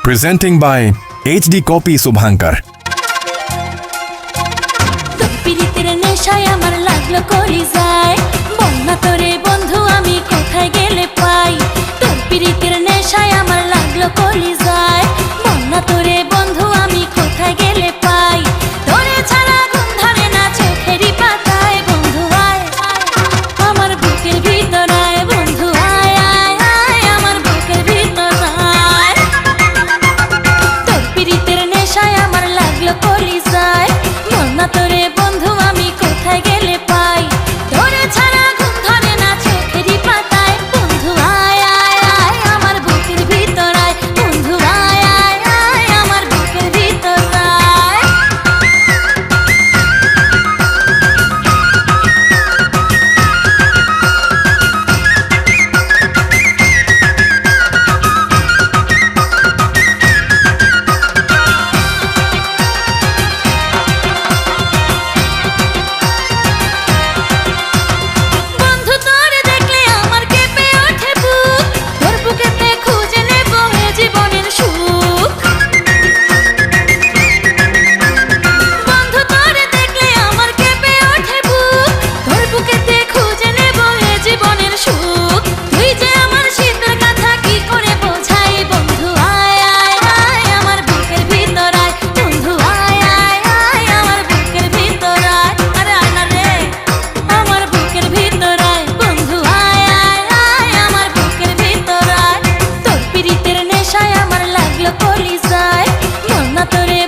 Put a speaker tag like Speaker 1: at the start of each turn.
Speaker 1: Presenting by HD Copy Subhankar.
Speaker 2: প্রীতির নেশায় আমার লাগলো করি যায় বন্যা তোরে বন্ধু আমি কোথায় গেলে পাই তোর প্রীতির নেশায় আমার লাগলো করি যায় বন্যা তোরে বন্ধু আমি কোথায় গেলে পাই তোরে ছাড়া ঘুম ধরে না চোখেরই পাতায় বন্ধু আয় আমার বুকের ভিতর আয় বন্ধু আয় আয় আয় আমার বুকের ভিতর আয় তোর প্রীতির নেশায় আমার লাগলো করি যায় বন্যা তোরে বন্ধু আমি কোথায় গেলে পাই তোরে ছাড়া ঘুম ধরে না চোখেরই পাতায় বন্ধু আয় আয় আয় আমার বুকের ভিতর আয় বন্ধু আয় আয় আয় আমার বুকের ভিতর আয় বন্ধু তোরে দেখলে আমার কেঁপে ওঠে বুক তোর বুকেতে খুঁজে নেব এ জীবনের সুখ বন্ধু তোরে দেখলে আমার কেঁপে ওঠে বুক তোর বুকেতে খুঁজে নেব এ জীবনের সুখ তুই যে আমার শীতের কথা কি করে বোঝাই বন্ধু আয় আয় আয় আমার বুকের ভিতর আয় বন্ধু আয় আয় আয় আমার বুকের ভিতর আয় আরে আয় না রে আমার বুকের ভিতর আয় বন্ধু আয় আয় আয় আমার বুকের ভিতর আয় তোর প্রীতির নেশায় আমার লাগলো কলি যায় বন্যা তোরে